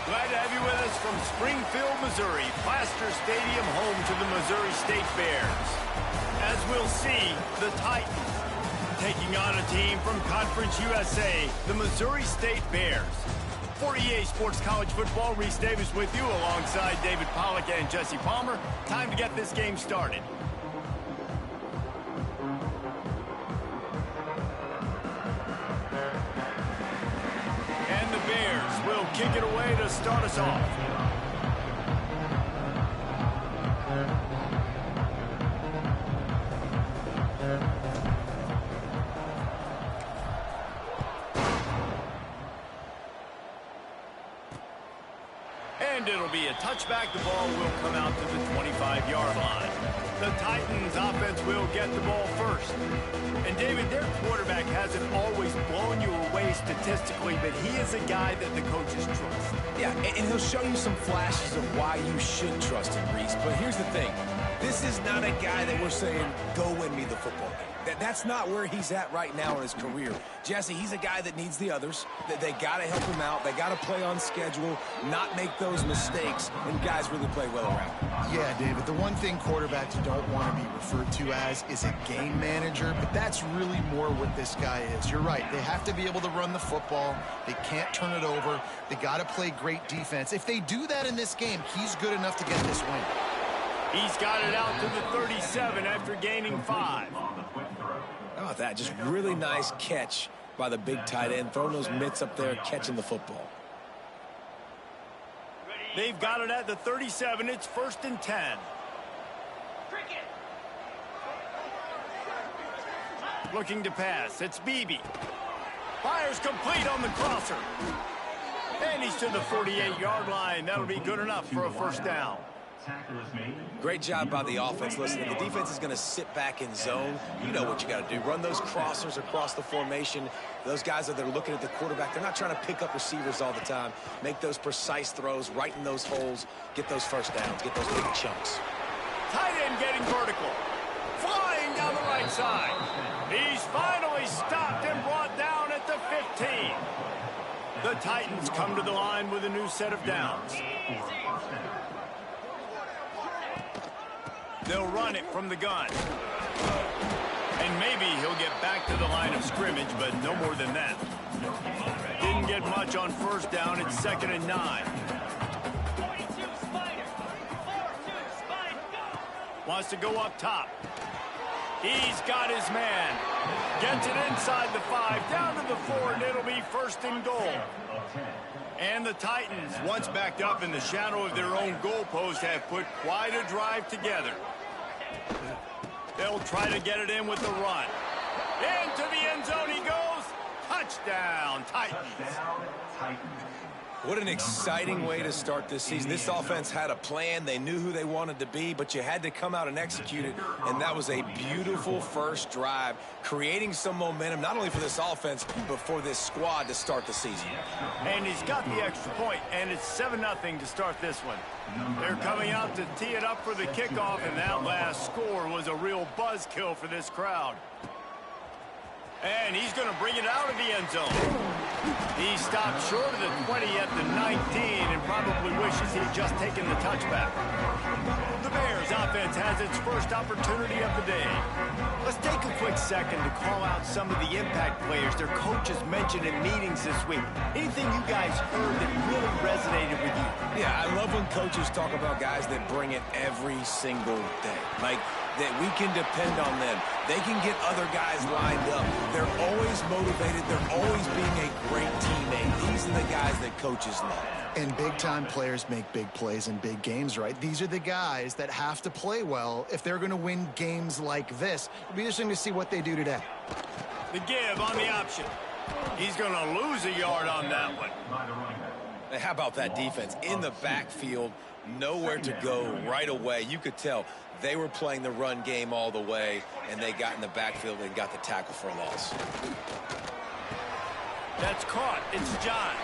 Glad to have you with us from Springfield, Missouri, Plaster Stadium, home to the Missouri State Bears. As we'll see, the Titans taking on a team from Conference USA, the Missouri State Bears. For EA Sports College Football, Reese Davis with you alongside David Pollack and Jesse Palmer. Time to get this game started. And the Bears will kick it away to start us off. And it'll be a touchback. The ball will come out to the 25-yard line. The Titans offense will get the ball first. And David, their quarterback hasn't always blown you away statistically, but he is a guy that the coaches trust. Yeah, and he'll show you some flashes of why you should trust him, Reese. But here's the thing. This is not a guy that we're saying, go win me the football game. That's not where he's at right now in his career. Jesse, he's a guy that needs the others. They got to help him out. They got to play on schedule, not make those mistakes, and guys really play well around him. Yeah, David, the one thing quarterbacks don't want to be referred to as is a game manager, but that's really more what this guy is. You're right. They have to be able to run the football. They can't turn it over. They got to play great defense. If they do that in this game, he's good enough to get this win. He's got it out to the 37 after gaining 5. How about that? Just really nice catch by the big tight end, throwing those mitts up there, catching the football. They've got it at the 37. It's 1st and 10. Looking to pass. It's Beebe. Fires complete on the crosser. And he's to the 48-yard line. That'll be good enough for a first down. Great job by the offense. Listen, if the defense is going to sit back in zone, you know what you got to do. Run those crossers across the formation. Those guys that are looking at the quarterback, they're not trying to pick up receivers all the time. Make those precise throws, right in those holes, get those first downs, get those big chunks. Tight end getting vertical. Flying down the right side. He's finally stopped and brought down at the 15. The Titans come to the line with a new set of downs. They'll run it from the gun. And maybe he'll get back to the line of scrimmage, but no more than that. Didn't get much on first down. It's 2nd and 9. Wants to go up top. He's got his man. Gets it inside the 5, down to the 4, and it'll be 1st and goal. And the Titans, once backed up in the shadow of their own goalpost, have put quite a drive together. They'll try to get it in with the run. Into the end zone he goes. Touchdown, Titans. What an exciting way to start this season. This offense had a plan. They knew who they wanted to be, but you had to come out and execute it, and that was a beautiful first drive, creating some momentum, not only for this offense, but for this squad to start the season. And he's got the extra point, and it's 7-0 to start this one. They're coming out to tee it up for the kickoff, and that last score was a real buzzkill for this crowd. And he's going to bring it out of the end zone. He stopped short of the 20 at the 19 and probably wishes he'd just taken the touchback. The Bears offense has its first opportunity of the day. Let's take a quick second to call out some of the impact players their coaches mentioned in meetings this week. Anything you guys heard that really resonated with you? Yeah, I love when coaches talk about guys that bring it every single day. Like, that we can depend on them. They can get other guys lined up. They're always motivated. They're always being a great teammate. These are the guys that coaches love. And big-time players make big plays in big games, right? These are the guys that have to play well if they're going to win games like this. It'll be interesting to see what they do today. The give on the option. He's going to lose a yard on that one. And how about that defense? In the backfield, nowhere to go right away. You could tell they were playing the run game all the way, and they got in the backfield and got the tackle for a loss. That's caught. It's Johns.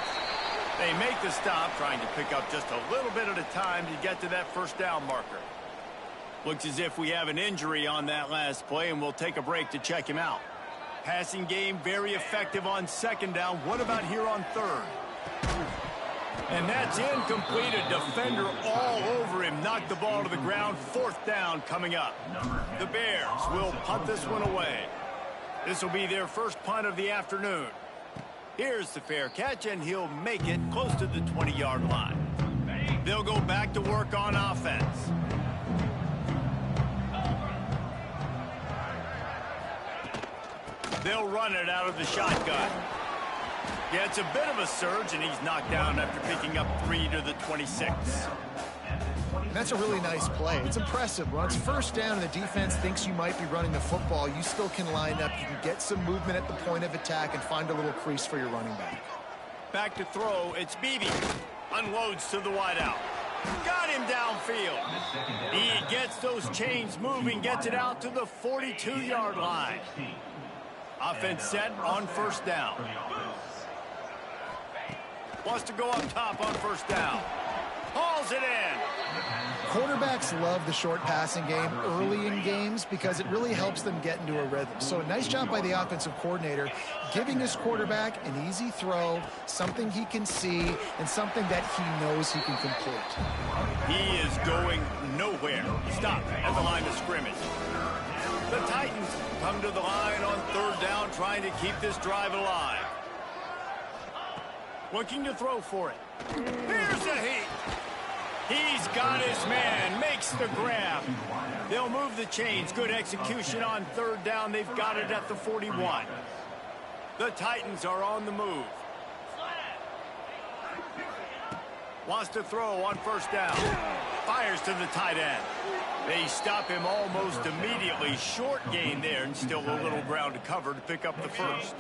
They make the stop, trying to pick up just a little bit at a time to get to that first down marker. Looks as if we have an injury on that last play, and we'll take a break to check him out. Passing game very effective on second down. What about here on third? And that's incomplete. A defender all over him. Knocked the ball to the ground. 4th down coming up. The Bears will punt this one away. This will be their first punt of the afternoon. Here's the fair catch, and he'll make it close to the 20-yard line. They'll go back to work on offense. They'll run it out of the shotgun. Yeah, it's a bit of a surge, and he's knocked down after picking up 3 to the 26. That's a really nice play. It's impressive. When it's 1st down and the defense thinks you might be running the football, you still can line up. You can get some movement at the point of attack and find a little crease for your running back. Back to throw. It's Beebe. Unloads to the wideout. Got him downfield. He gets those chains moving, gets it out to the 42-yard line. Offense set on 1st down. Wants to go up top on 1st down. Hauls it in. Quarterbacks love the short passing game early in games because it really helps them get into a rhythm. So a nice job by the offensive coordinator giving his quarterback an easy throw, something he can see, and something that he knows he can complete. He is going nowhere. Stop at the line of scrimmage. The Titans come to the line on 3rd down, trying to keep this drive alive. Looking to throw for it. Here's the heat. He's got his man, makes the grab. They'll move the chains. Good execution on 3rd down. They've got it at the 41. The Titans are on the move. Wants to throw on 1st down. Fires to the tight end. They stop him almost immediately. Short gain there, and still a little ground to cover to pick up the 1st.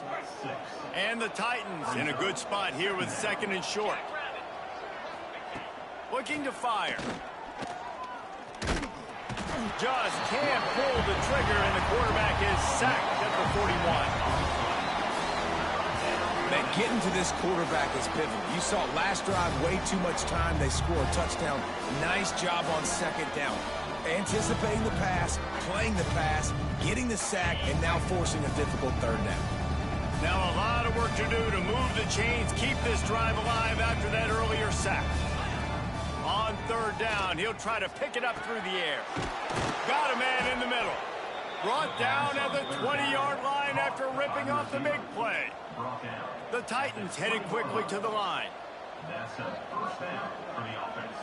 And the Titans in a good spot here with 2nd and short. Looking to fire. Just can't pull the trigger, and the quarterback is sacked at the 41. Man, getting to this quarterback is pivotal. You saw last drive, way too much time. They score a touchdown. Nice job on 2nd down. Anticipating the pass, playing the pass, getting the sack, and now forcing a difficult 3rd down. Now a lot of work to do to move the chains, keep this drive alive after that earlier sack. On 3rd down, he'll try to pick it up through the air. Got a man in the middle. Brought down at the 20-yard line after ripping off the big play. The Titans headed quickly to the line. That's a 1st down for the offense.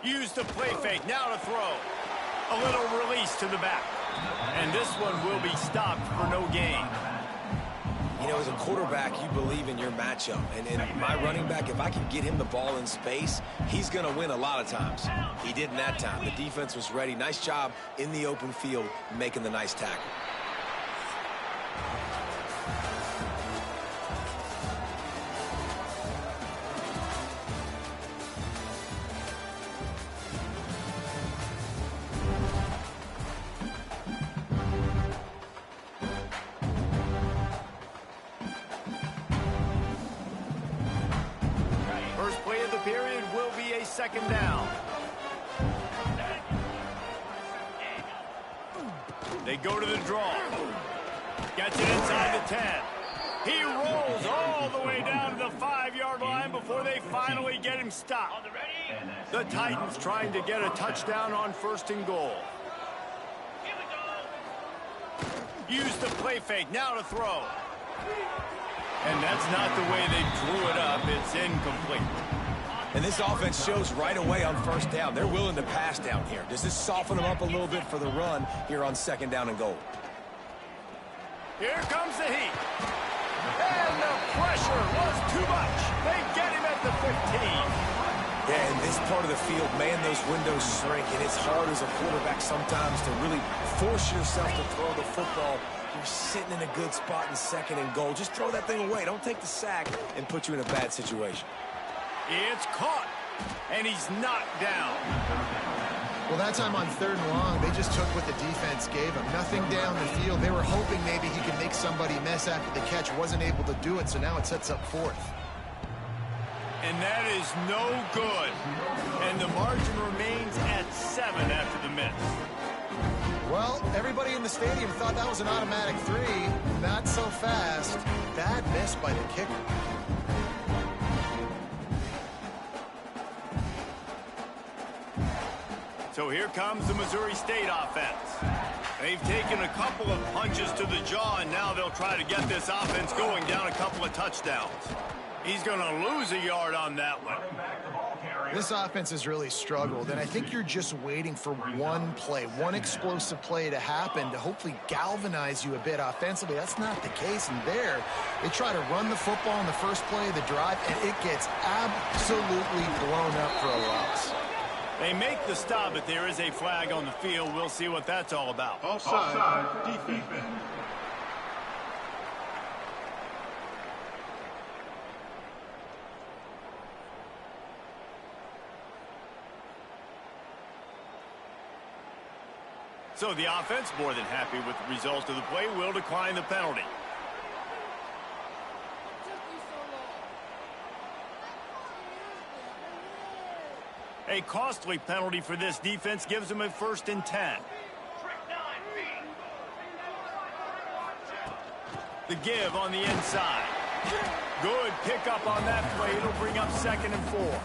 Use the play fake, now to throw. A little release to the back. And this one will be stopped for no gain. You know, as a quarterback, you believe in your matchup. And in my running back, if I can get him the ball in space, he's going to win a lot of times. He did in that time. The defense was ready. Nice job in the open field making the nice tackle. First play of the period will be a 2nd down. They go to the draw. Gets it inside the 10. He rolls all the way down to the 5-yard line before they finally get him stopped. The Titans trying to get a touchdown on 1st and goal. Use the play fake, now to throw. And that's not the way they drew it up. It's incomplete. And this offense shows right away on 1st down. They're willing to pass down here. Does this soften them up a little bit for the run here on 2nd down and goal? Here comes the heat. And the pressure was too much. They get him at the 15. Yeah, in this part of the field, man, those windows shrink, and it's hard as a quarterback sometimes to really force yourself to throw the football. You're sitting in a good spot in 2nd and goal. Just throw that thing away. Don't take the sack and put you in a bad situation. It's caught, and he's knocked down. Well, that time on 3rd and long, they just took what the defense gave him. Nothing down the field. They were hoping maybe he could make somebody miss after the catch. Wasn't able to do it, so now it sets up 4th. And that is no good. And the margin remains at 7 after the miss. Well, Well, everybody in the stadium thought that was an automatic 3. Not so fast. Bad miss by the kicker. So here comes the Missouri State offense. They've taken a couple of punches to the jaw, and now they'll try to get this offense going down a couple of touchdowns. He's going to lose a yard on that one. This offense has really struggled, and I think you're just waiting for one play, one explosive play to happen to hopefully galvanize you a bit offensively. That's not the case, and there, they try to run the football in the first play of the drive, and it gets absolutely blown up for a loss. They make the stop, but there is a flag on the field. We'll see what that's all about. Offside, defense. So the offense, more than happy with the result of the play, will decline the penalty. A costly penalty for this defense gives them a 1st and 10. The give on the inside. Good pickup on that play. It'll bring up 2nd and 4.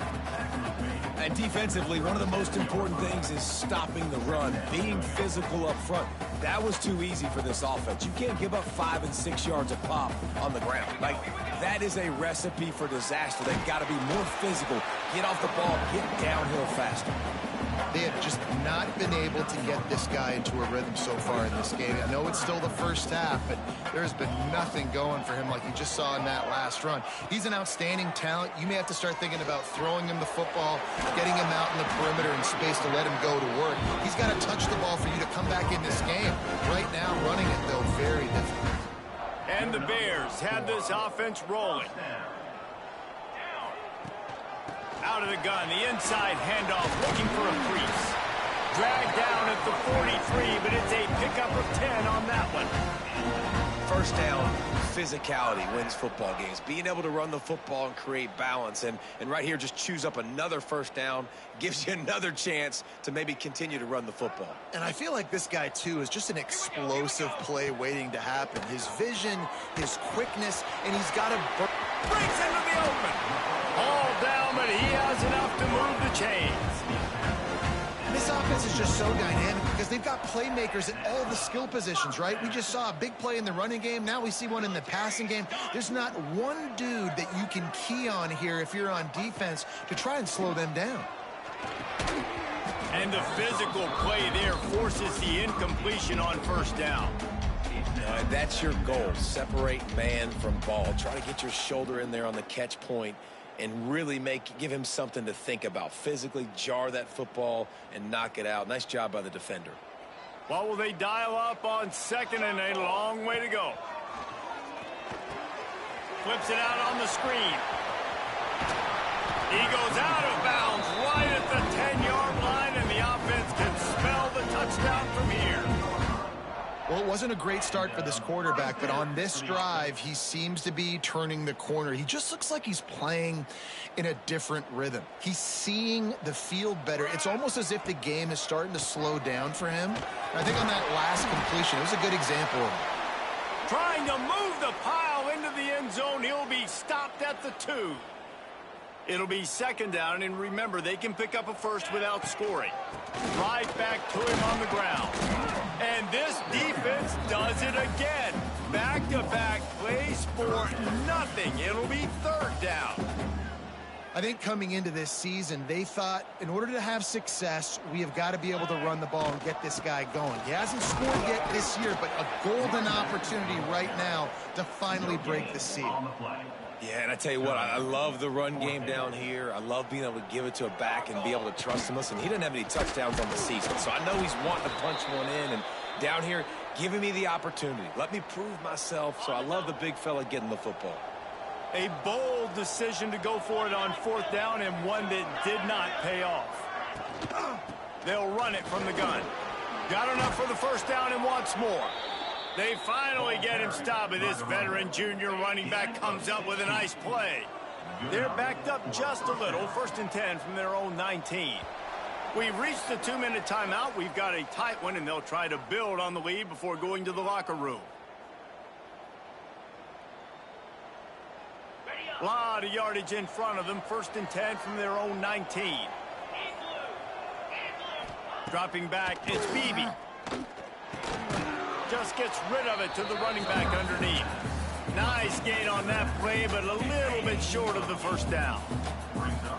And defensively, one of the most important things is stopping the run, being physical up front. That was too easy for this offense. You can't give up 5 and 6 yards a pop on the ground. Like, that is a recipe for disaster. They've got to be more physical, get off the ball, get downhill faster. They have just not been able to get this guy into a rhythm so far in this game. I know it's still the first half, but there's been nothing going for him like you just saw in that last run. He's an outstanding talent. You may have to start thinking about throwing him the football, getting him out in the perimeter in space to let him go to work. He's got to touch the ball for you to come back in this game. Right now, running it, though, very difficult. And the Bears have this offense rolling. Out of the gun, the inside handoff, looking for a crease. Dragged down at the 43, but it's a pickup of 10 on that one. First down, physicality wins football games. Being able to run the football and create balance. And right here, just choose up another first down, gives you another chance to maybe continue to run the football. And I feel like this guy, too, is just an explosive play waiting to happen. His vision, his quickness, and he's got to breaks into the open. All down, but he has enough to move the chains. This offense is just so dynamic because they've got playmakers at all the skill positions, right? We just saw a big play in the running game. Now we see one in the passing game. There's not one dude that you can key on here if you're on defense to try and slow them down. And the physical play there forces the incompletion on first down. That's your goal. Separate man from ball. Try to get your shoulder in there on the catch point and really give him something to think about. Physically jar that football and knock it out. Nice job by the defender. Well, will they dial up on 2nd and a long way to go? Flips it out on the screen. He goes out of bounds right at the 10-yard line, and the offense can smell the touchdown from here. Well, it wasn't a great start for this quarterback, but on this drive, he seems to be turning the corner. He just looks like he's playing in a different rhythm. He's seeing the field better. It's almost as if the game is starting to slow down for him. And I think on that last completion, it was a good example of it. Trying to move the pile into the end zone. He'll be stopped at the 2. It'll be 2nd down, and remember, they can pick up a first without scoring. Right back to him on the ground. And this defense does it again. Back-to-back plays for nothing. It'll be 3rd down. I think coming into this season, they thought in order to have success, we have got to be able to run the ball and get this guy going. He hasn't scored yet this year, but a golden opportunity right now to finally break the seal. Yeah, and I tell you what, I love the run game down here. I love being able to give it to a back and be able to trust him. Listen, he doesn't have any touchdowns on the season, so I know he's wanting to punch one in. And down here, giving me the opportunity. Let me prove myself, so I love the big fella getting the football. A bold decision to go for it on 4th down, and one that did not pay off. They'll run it from the gun. Got enough for the 1st down and wants more. They finally get him stopped, but this veteran junior running back comes up with a nice play. They're backed up just a little. 1st and 10 from their own 19. We've reached the 2-minute timeout. We've got a tight one, and they'll try to build on the lead before going to the locker room. A lot of yardage in front of them. 1st and 10 from their own 19. Dropping back, it's Beebe. Just gets rid of it to the running back underneath. Nice gain on that play, but a little bit short of the 1st down.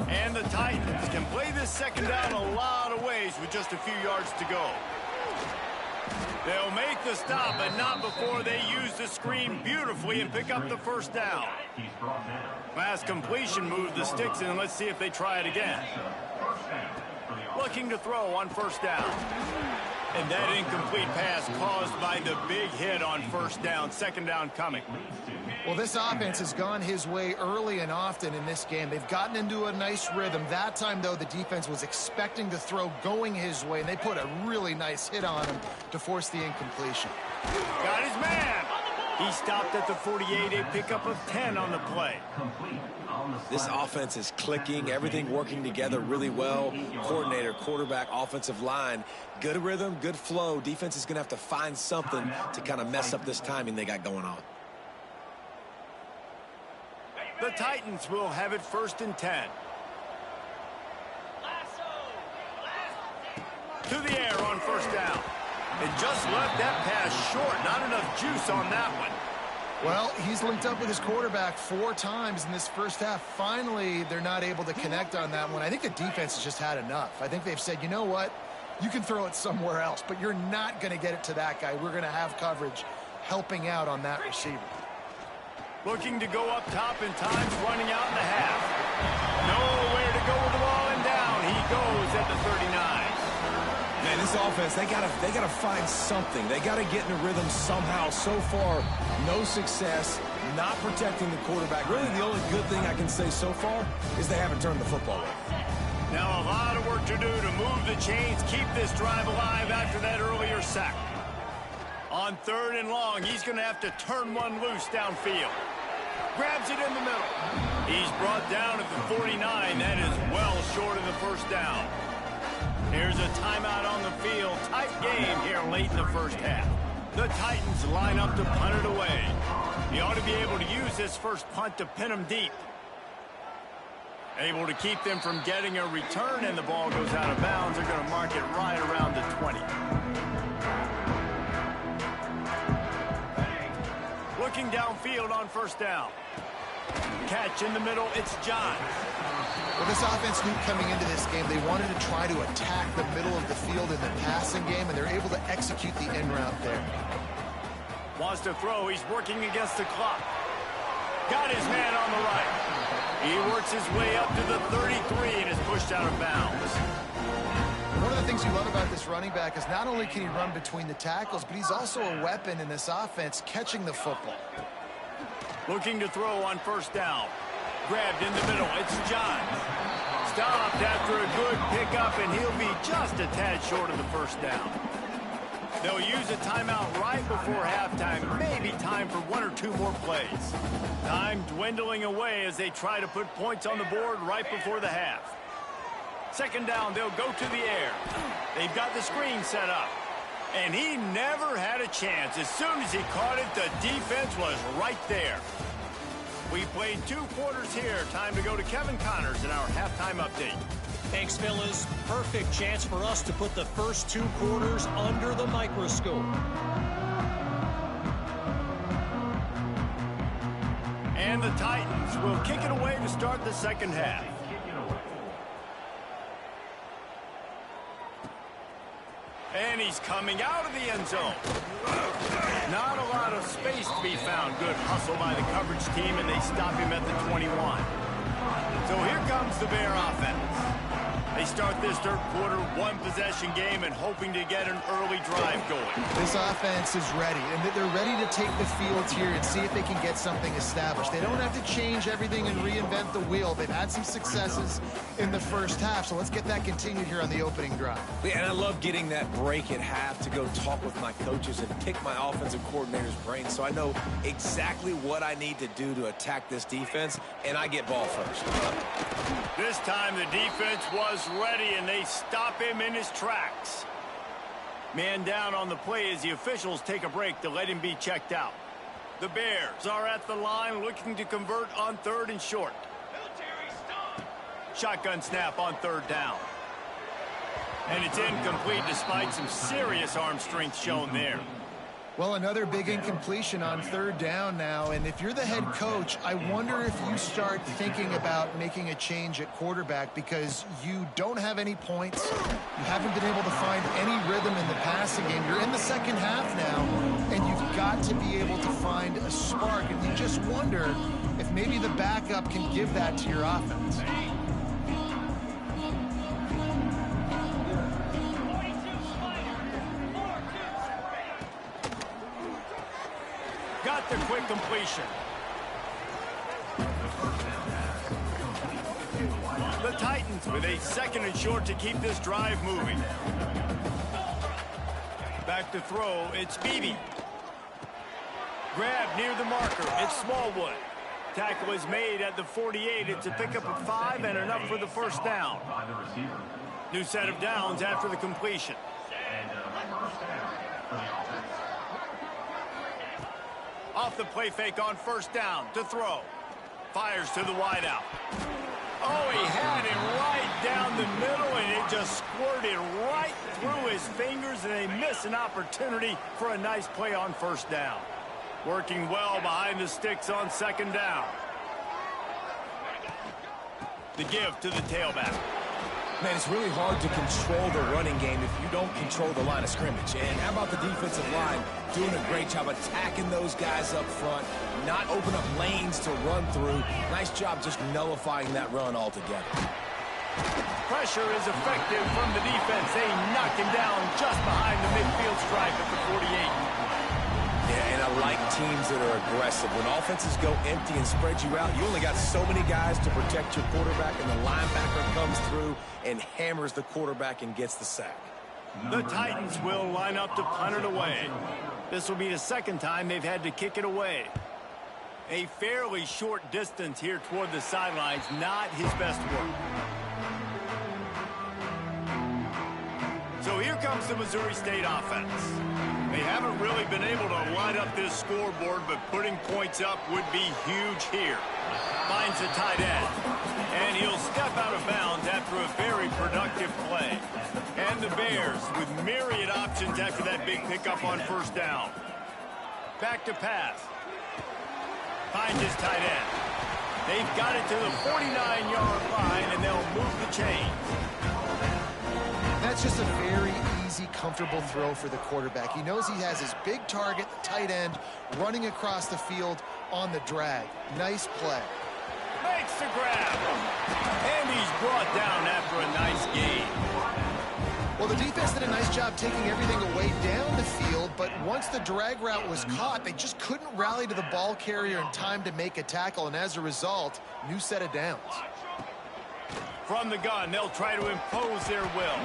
And the Titans can play this 2nd down a lot of ways with just a few yards to go. They'll make the stop, but not before they use the screen beautifully and pick up the 1st down. Last completion moved the sticks, and let's see if they try it again. Looking to throw on 1st down. And that incomplete pass caused by the big hit on 1st down. 2nd down coming. Well, this offense has gone his way early and often in this game. They've gotten into a nice rhythm. That time, though, the defense was expecting to throw going his way, and they put a really nice hit on him to force the incompletion. Got his man. He stopped at the 48, a pickup of 10 on the play. This offense is clicking, everything working together really well. Coordinator, quarterback, offensive line, good rhythm, good flow. Defense is going to have to find something to kind of mess up this timing they got going on. The Titans will have it 1st and 10. To the air on 1st down. And just left that pass short. Not enough juice on that one. Well, he's linked up with his quarterback 4 times in this 1st half. Finally, they're not able to connect on that one. I think the defense has just had enough. I think they've said, you know what? You can throw it somewhere else, but you're not going to get it to that guy. We're going to have coverage helping out on that receiver. Looking to go up top in times, running out in the half. Nowhere to go with the ball, and down he goes at the 39. Man, this offense, they gotta find something. They gotta get in a rhythm somehow. So far, no success, not protecting the quarterback. Really, the only good thing I can say so far is they haven't turned the football over. Now a lot of work to do to move the chains, keep this drive alive after that earlier sack. On 3rd and long, he's going to have to turn one loose downfield. Grabs it in the middle. He's brought down at the 49. That is well short of the 1st down. Here's a timeout on the field. Tight game here late in the 1st half. The Titans line up to punt it away. He ought to be able to use this 1st punt to pin them deep. Able to keep them from getting a return, and the ball goes out of bounds. They're going to mark it right around the 20. Looking downfield on 1st down. Catch in the middle, it's John. Well, this offense knew coming into this game they wanted to try to attack the middle of the field in the passing game, and they're able to execute the in route there. Wants to throw, he's working against the clock. Got his man on the right. He works his way up to the 33 and is pushed out of bounds. One of the things you love about this running back is not only can he run between the tackles, but he's also a weapon in this offense catching the football. Looking to throw on 1st down. Grabbed in the middle, it's John. Stopped after a good pickup, and he'll be just a tad short of the 1st down. They'll use a timeout right before halftime. Maybe time for 1 or 2 more plays. Time dwindling away as they try to put points on the board right before the half. 2nd down, they'll go to the air. They've got the screen set up. And he never had a chance. As soon as he caught it, the defense was right there. We played 2 quarters here. Time to go to Kevin Connors in our halftime update. Thanks, fellas. Perfect chance for us to put the first 2 quarters under the microscope. And the Titans will kick it away to start the 2nd half. And he's coming out of the end zone. Not a lot of space to be found. Good hustle by the coverage team, and they stop him at the 21. So here comes the Bear offense. They start this 3rd quarter 1-possession game and hoping to get an early drive going. This offense is ready, and they're ready to take the field here and see if they can get something established. They don't have to change everything and reinvent the wheel. They've had some successes in the 1st half, so let's get that continued here on the opening drive. Yeah, and I love getting that break at half to go talk with my coaches and pick my offensive coordinator's brain so I know exactly what I need to do to attack this defense, and I get ball first. This time the defense was is ready, and they stop him in his tracks. Man down on the play as the officials take a break to let him be checked out. The Bears are at the line looking to convert on 3rd and short. Shotgun snap on 3rd down. And it's incomplete despite some serious arm strength shown there. Well, another big incompletion on 3rd down now, and if you're the head coach, I wonder if you start thinking about making a change at quarterback because you don't have any points. You haven't been able to find any rhythm in the passing game. You're in the second half now, and you've got to be able to find a spark, and you just wonder if maybe the backup can give that to your offense. Got the quick completion. The Titans with a 2nd and short to keep this drive moving. Back to throw, it's Beebe. Grab near the marker, it's Smallwood. Tackle is made at the 48. It's a pickup of 5 and enough for the 1st down. New set of downs after the completion. Off the play fake on 1st down to throw. Fires to the wideout. Oh, he had it right down the middle, and it just squirted right through his fingers, and they miss an opportunity for a nice play on 1st down. Working well behind the sticks on 2nd down. The give to the tailback. Man, it's really hard to control the running game if you don't control the line of scrimmage. And how about the defensive line doing a great job attacking those guys up front, not open up lanes to run through. Nice job just nullifying that run altogether. Pressure is effective from the defense. They knock him down just behind the midfield stripe at the 48. Yeah, and I like teams that are aggressive. When offenses go empty and spread you out, you only got so many guys to protect your quarterback, and the linebacker comes through and hammers the quarterback and gets the sack. The Titans will line up to punt it away. This will be the 2nd time they've had to kick it away. A fairly short distance here toward the sidelines, not his best work. So here comes the Missouri State offense. They haven't really been able to light up this scoreboard, but putting points up would be huge here. Finds a tight end, and he'll step out of bounds after a very productive play. And the Bears with myriad options after that big pickup on 1st down. Back to pass. Finds his tight end. They've got it to the 49-yard line, and they'll move the chains. That's just a very easy, comfortable throw for the quarterback. He knows he has his big target, the tight end, running across the field on the drag. Nice play. Makes the grab. And he's brought down after a nice gain. Well, the defense did a nice job taking everything away down the field, but once the drag route was caught, they just couldn't rally to the ball carrier in time to make a tackle, and as a result, new set of downs. From the gun, they'll try to impose their will.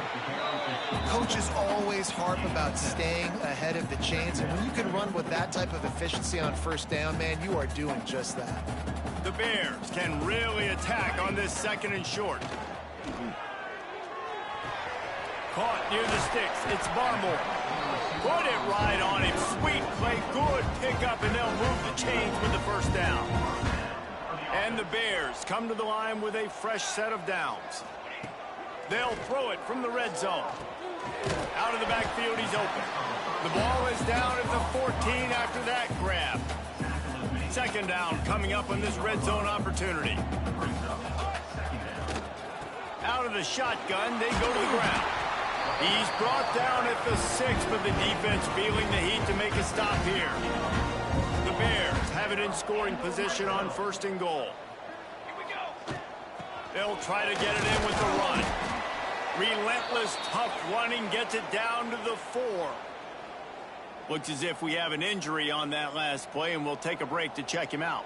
Coaches always harp about staying ahead of the chains, and when you can run with that type of efficiency on 1st down, man, you are doing just that. The Bears can really attack on this 2nd and short. Caught near the sticks. It's Barmore. Put it right on him. Sweet play. Good pickup, and they'll move the chains with the 1st down. And the Bears come to the line with a fresh set of downs. They'll throw it from the red zone. Out of the backfield, he's open. The ball is down at the 14 after that grab. 2nd down coming up on this red zone opportunity. Out of the shotgun, they go to the ground. He's brought down at the 6, but the defense feeling the heat to make a stop here. The Bears have it in scoring position on 1st and goal. They'll try to get it in with the run. Relentless, tough running gets it down to the 4. Looks as if we have an injury on that last play, and we'll take a break to check him out.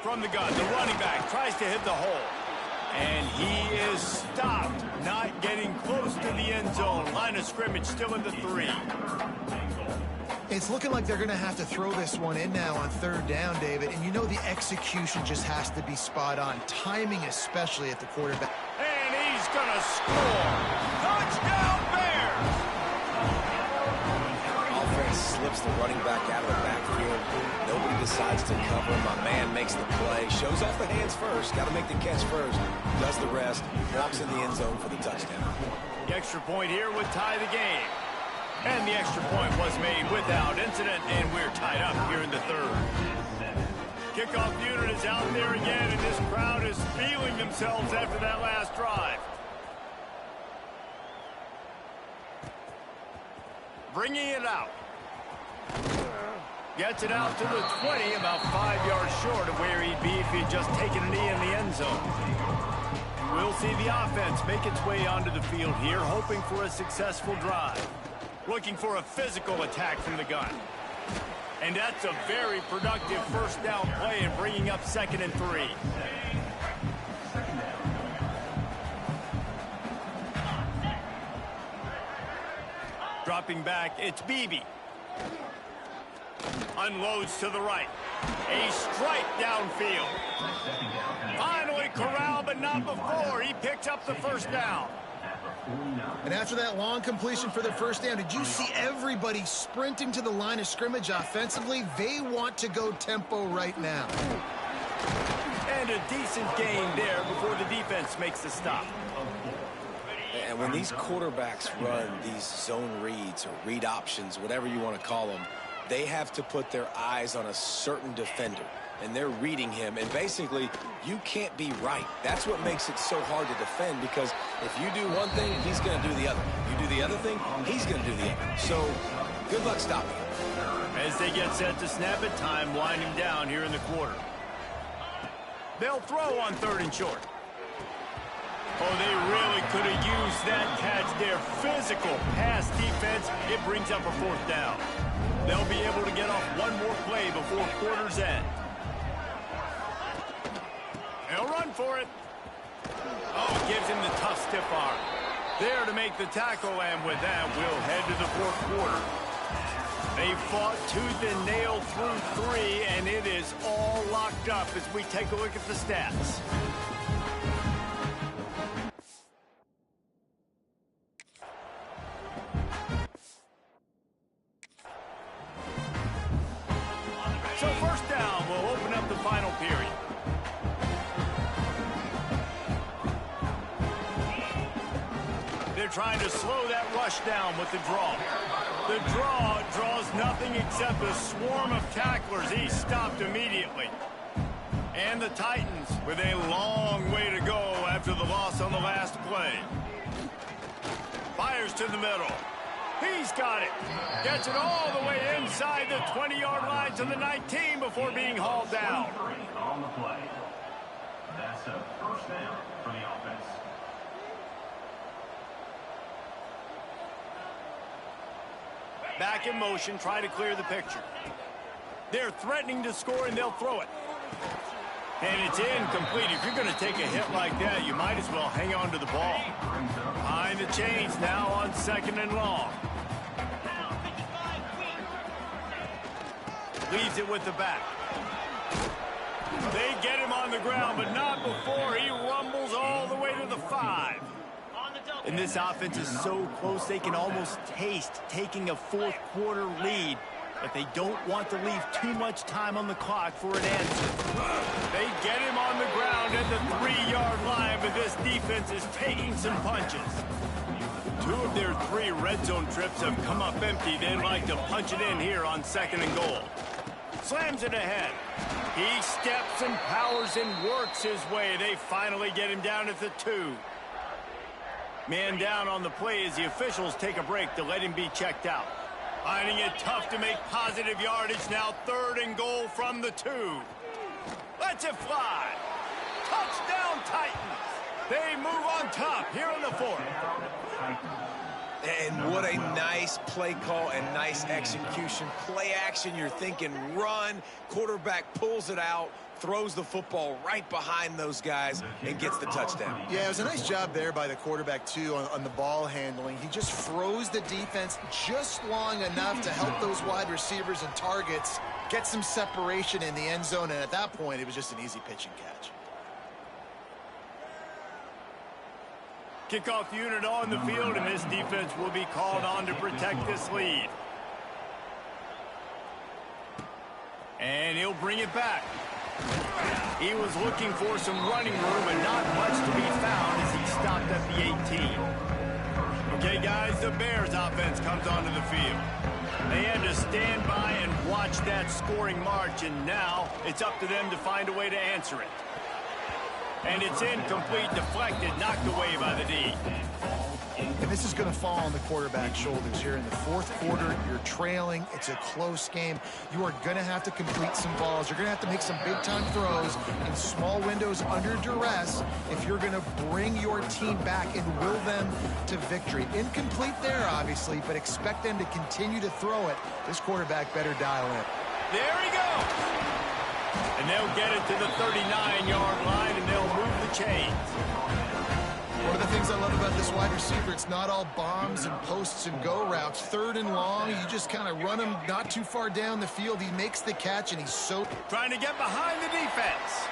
From the gun, the running back tries to hit the hole. And he is stopped, not getting close to the end zone. Line of scrimmage still at the 3. It's looking like they're going to have to throw this one in now on third down, David. And you know the execution just has to be spot on. Timing especially at the quarterback. And he's going to score. Touchdown Bears! Offense slips the running back out of the backfield. Nobody decides to cover him. My man makes the play. Shows off the hands first. Got to make the catch first. Does the rest. Walks in the end zone for the touchdown. The extra point here would tie the game. And the extra point was made without incident, and we're tied up here in the third. Kickoff unit is out there again, and this crowd is feeling themselves after that last drive. Bringing it out. Gets it out to the 20, about 5 yards short of where he'd be if he'd just taken a knee in the end zone. We'll see the offense make its way onto the field here, hoping for a successful drive. Looking for a physical attack from the gun. And that's a very productive first down play and bringing up 2nd and 3. Dropping back, it's Beebe. Unloads to the right. A strike downfield. Finally corralled, but not before. He picks up the first down. And after that long completion for the first down, did you see everybody sprinting to the line of scrimmage offensively? They want to go tempo right now. And a decent gain there before the defense makes the stop. And when these quarterbacks run these zone reads or read options, whatever you want to call them, they have to put their eyes on a certain defender. And they're reading him, and basically, you can't be right. That's what makes it so hard to defend, because if you do one thing, he's going to do the other. You do the other thing, he's going to do the other. So, good luck stopping him. As they get set to snap it, time winding down here in the quarter. They'll throw on 3rd and short. Oh, they really could have used that catch there. Physical pass defense, it brings up a 4th down. They'll be able to get off one more play before quarter's end. They'll run for it. Oh, gives him the tough stiff arm. There to make the tackle, and with that, we'll head to the 4th quarter. They fought tooth and nail through 3, and it is all locked up as we take a look at the stats. So first down will open up the final period. They're trying to slow that rush down with the draw. The draw draws nothing except a swarm of tacklers. He's stopped immediately. And the Titans with a long way to go after the loss on the last play. Fires to the middle. He's got it. Gets it all the way inside the 20-yard line to the 19 before being hauled down. On the play. That's a first down for the offense. Back in motion, try to clear the picture. They're threatening to score, and they'll throw it. And it's incomplete. If you're going to take a hit like that, you might as well hang on to the ball. Behind the chains now on 2nd and long. Leaves it with the back. They get him on the ground, but not before he rumbles all the way to the 5. And this offense is so close they can almost taste taking a 4th quarter lead, but they don't want to leave too much time on the clock for an answer. They get him on the ground at the 3-yard line, but this defense is taking some punches. 2 of their 3 red zone trips have come up empty. They'd like to punch it in here on 2nd and goal. Slams it ahead. He steps and powers and works his way. They finally get him down at the 2. Man down on the play as the officials take a break to let him be checked out. Finding it tough to make positive yardage. Now 3rd and goal from the 2. Lets it fly. Touchdown Titans. They move on top here in the 4th. And what a nice play call and nice execution. Play action, you're thinking run. Quarterback pulls it out. throws the football right behind those guys and gets the touchdown. Yeah, it was a nice job there by the quarterback, too, on the ball handling. He just froze the defense just long enough to help those wide receivers and targets get some separation in the end zone, and at that point, it was just an easy pitch and catch. Kickoff unit on the field, and this defense will be called on to protect this lead. And he'll bring it back. He was looking for some running room, and not much to be found as he stopped at the 18. Okay, guys, the Bears offense comes onto the field. They had to stand by and watch that scoring march, and now it's up to them to find a way to answer it. And it's incomplete, deflected, knocked away by the D. And this is going to fall on the quarterback's shoulders here in the fourth quarter. You're trailing. It's a close game. You are going to have to complete some balls. You're going to have to make some big-time throws in small windows under duress if you're going to bring your team back and will them to victory. Incomplete there, obviously, but expect them to continue to throw it. This quarterback better dial in. There he goes. And they'll get it to the 39-yard line, and they'll move the chains. One of the things I love about this wide receiver, it's not all bombs and posts and go routes. Third and long, you just kind of run him not too far down the field. He makes the catch, and he's so... Trying to get behind the defense.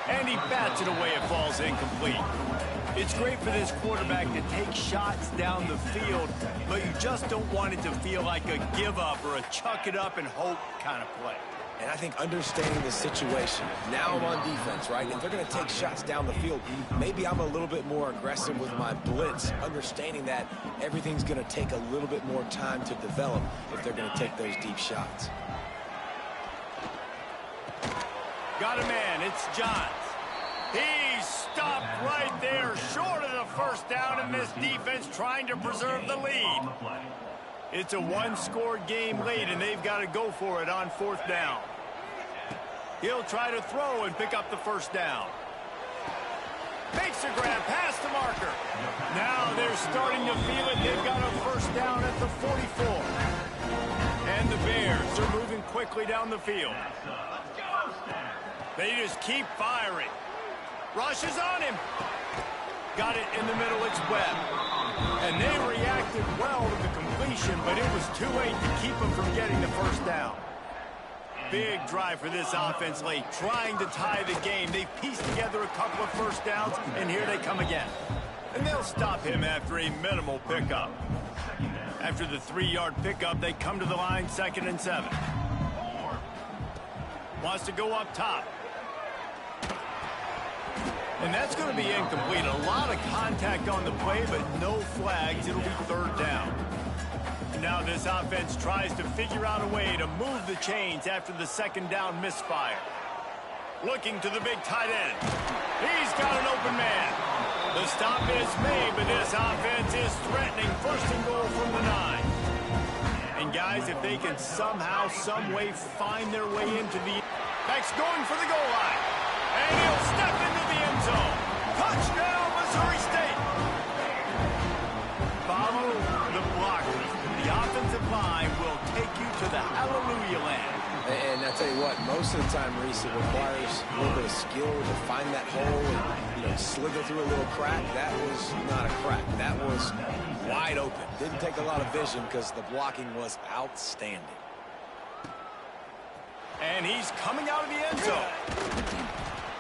And he bats it away. It falls incomplete. It's great for this quarterback to take shots down the field, but you just don't want it to feel like a give-up or a chuck-it-up-and-hope kind of play. And I think understanding the situation, now I'm on defense, right? If they're going to take shots down the field, maybe I'm a little bit more aggressive with my blitz, understanding that everything's going to take a little bit more time to develop if they're going to take those deep shots. Got a man, it's Johns. He stopped right there, short of the first down, and this defense trying to preserve the lead. It's a one-score game late, and they've got to go for it on fourth down. He'll try to throw and pick up the first down. Makes a grab past the marker. Now they're starting to feel it. They've got a first down at the 44. And the Bears are moving quickly down the field. They just keep firing. Rush is on him. Got it in the middle, it's Webb. And they reacted well to the completion, but it was too late to keep them from getting the first down. Big drive for this offense late, trying to tie the game. They pieced together a couple of first downs, and here they come again. And they'll stop him after a minimal pickup. After the 3-yard pickup, they come to the line 2nd and 7. Wants to go up top. And that's going to be incomplete. A lot of contact on the play, but no flags. It'll be 3rd down. And now this offense tries to figure out a way to move the chains after the 2nd down misfire. Looking to the big tight end. He's got an open man. The stop is made, but this offense is threatening. 1st and goal from the 9. And guys, if they can somehow, some way find their way into the... Beck's going for the goal line. And he'll step into the end zone. Touchdown, Missouri State. Follow the blockers. The offensive line will take you to the hallelujah land. And I tell you what, most of the time, Reese, it requires a little bit of skill to find that hole and, slither through a little crack. That was not a crack. That was wide open. Didn't take a lot of vision because the blocking was outstanding. And he's coming out of the end zone.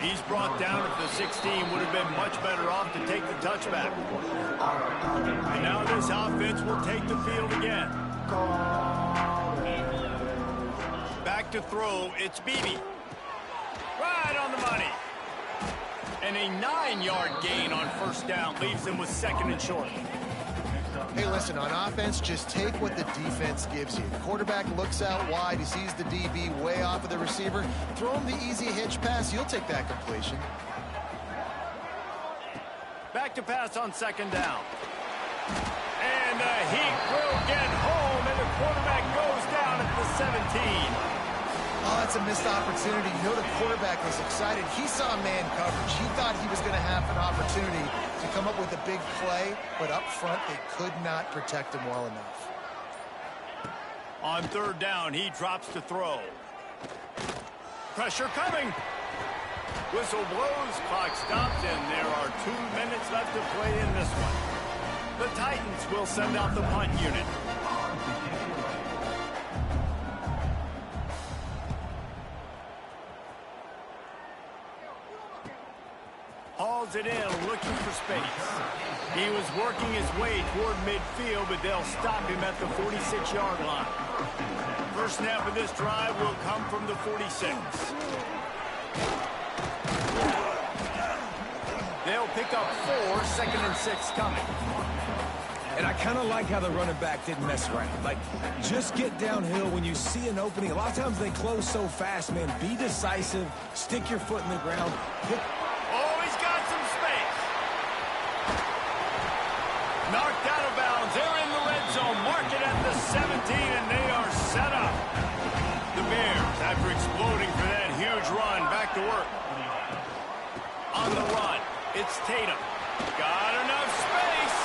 He's brought down at the 16. Would have been much better off to take the touchback. And now this offense will take the field again. Back to throw. It's Beebe. Right on the money. And a 9-yard gain on 1st down leaves them with 2nd and short. Hey, listen, on offense, just take what the defense gives you. The quarterback looks out wide. He sees the DB way off of the receiver. Throw him the easy hitch pass. You'll take that completion. Back to pass on 2nd down. And he will get home, and the quarterback goes down at the 17. Oh, that's a missed opportunity. The quarterback was excited. He saw man coverage. He thought he was going to have an opportunity to come up with a big play, but up front, they could not protect him well enough. On 3rd down, he drops to throw. Pressure coming. Whistle blows, clock stops, and there are 2 minutes left to play in this one. The Titans will send out the punt unit. Hauls it in, looking for space. He was working his way toward midfield, but they'll stop him at the 46-yard line. First snap of this drive will come from the 46. They'll pick up 4, 2nd and 6 coming. And I kind of like how the running back didn't mess around. Like, just get downhill when you see an opening. A lot of times they close so fast, man. Be decisive. Stick your foot in the ground. Oh, he's got some space. Knocked out of bounds. They're in the red zone. Mark it at the 17, and they are set up. The Bears, after exploding for that huge run, back to work. On the run, it's Tatum. Got enough space.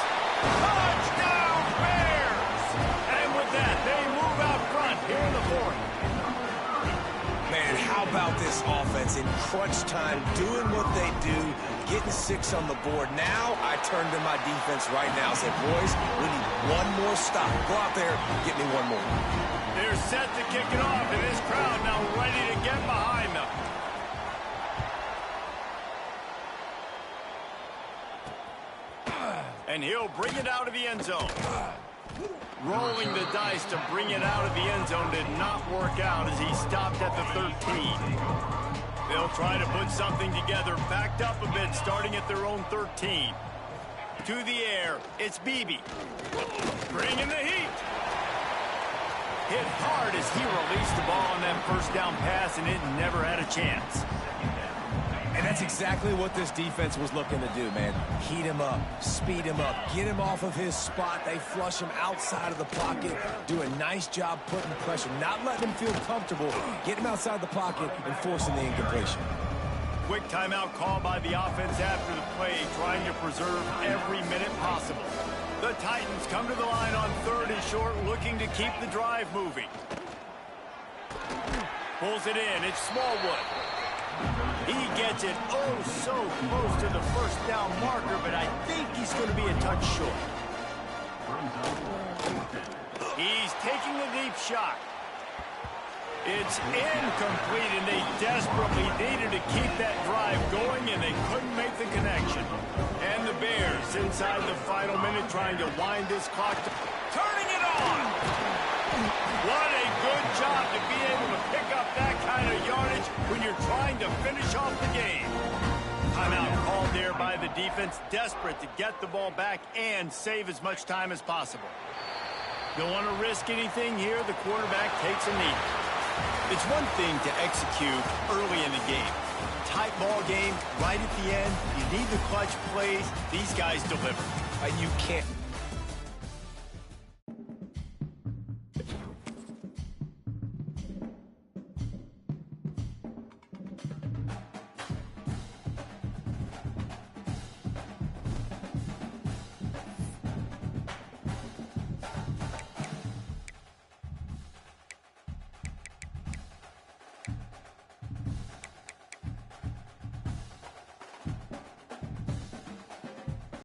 Touchdown, Bears! And with that, they move out front here in the 4th. Man, how about this offense in crunch time, doing what they do, getting 6 on the board. Now I turn to my defense right now and say, boys, we need one more stop. Go out there, get me one more. They're set to kick it off, and this crowd now ready to get behind them. And he'll bring it out of the end zone. Rolling the dice to bring it out of the end zone did not work out as he stopped at the 13. They'll try to put something together, backed up a bit, starting at their own 13. To the air, it's Beebe. Bringing the heat. Hit hard as he released the ball on that first down pass, and it never had a chance. And that's exactly what this defense was looking to do, man. Heat him up, speed him up, get him off of his spot. They flush him outside of the pocket, do a nice job putting pressure, not letting him feel comfortable, get him outside the pocket and forcing the incompletion. Quick timeout call by the offense after the play, trying to preserve every minute possible. The Titans come to the line on 3rd and short, looking to keep the drive moving. Pulls it in, it's Smallwood. He gets it oh so close to the first down marker, but I think he's going to be a touch short. He's taking a deep shot. It's incomplete, and they desperately needed to keep that drive going, and they couldn't make the connection. And the Bears, inside the final minute, trying to wind this clock. Turning it on! What a good job to be able to pick up that kind of yardage when you're trying to finish off the game. Timeout called there by the defense, desperate to get the ball back and save as much time as possible. Don't want to risk anything here. The quarterback takes a knee. It's one thing to execute early in the game. Tight ball game, right at the end. You need the clutch plays. These guys deliver. You can't